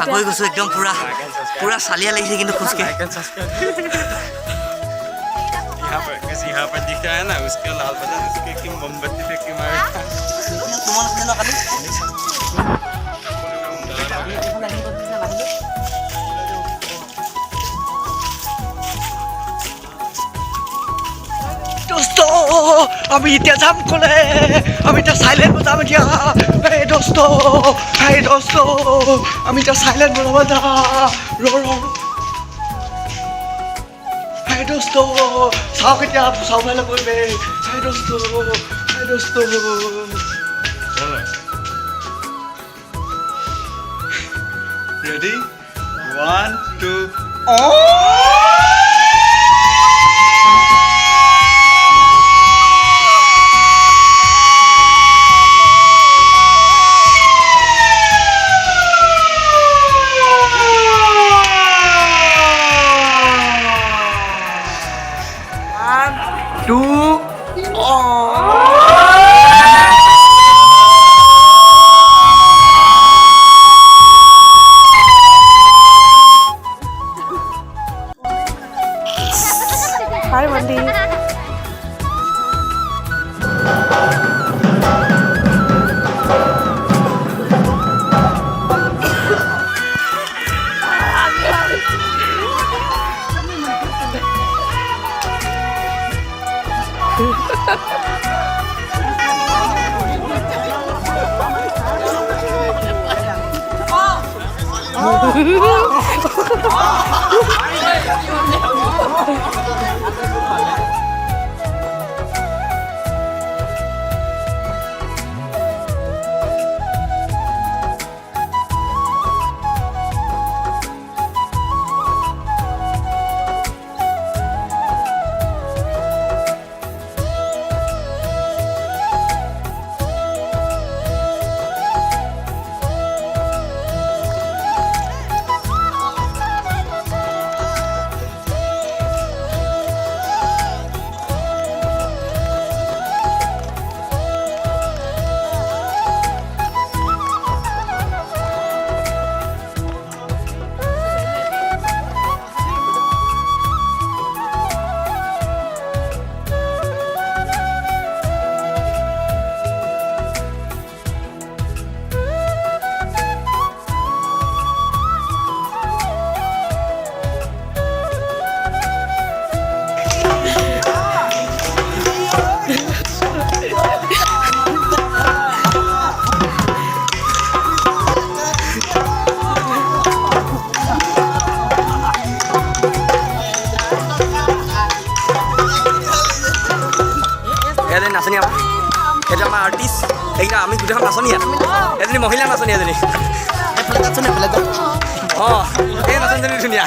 ভাগৰি গৈছো একদম পুৰা চালিয়া লাগিছে কিন্তু খোজকে यहाँ पर दिख रहा है ना उसके लाल बटन उसके कि मोमबत्ती पे कि मारे दोस्तो আমি এতিয়া যাম কলে আমি এতিয়া সাইলেন্ট বজাব দিয়া হে दोस्तो আমি এতিয়া সাইলেন্ট বজাব যা ৰ হে दोस्तो চাওক এতিয়া চাউলে কৰিবে হে दोस्तो रेडी 1 2 Hi, Wendy. নাচনী আমাৰ এটা আমাৰ আৰ্টিষ্ট এইকেইটা আমি গোটেইখন নাচনী এজনী মহিলা নাচনী এজনী অঁ এই নাচনীজনী ধুনীয়া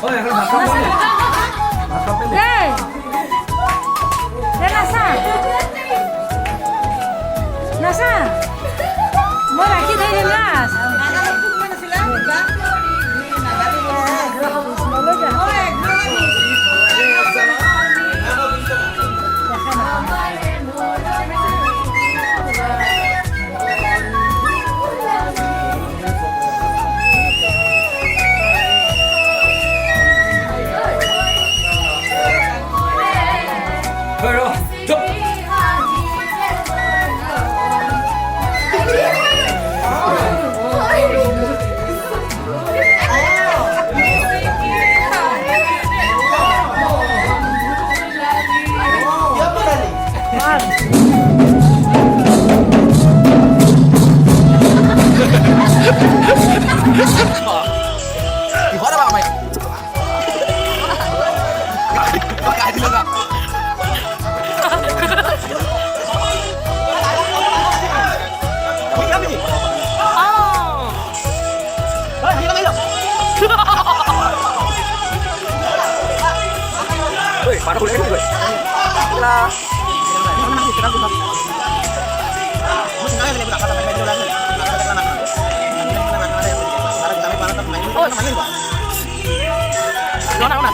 Oi, এখন ভাত খাব নে? ভাত খাব নে? Hey! Nasa? Nasa? Mau lagi dari Nas? Rồi, chụp. Thì hóa ra bảo mày. Cái gì nữa? Woi, mana boleh gue? Lah. Oh, mana?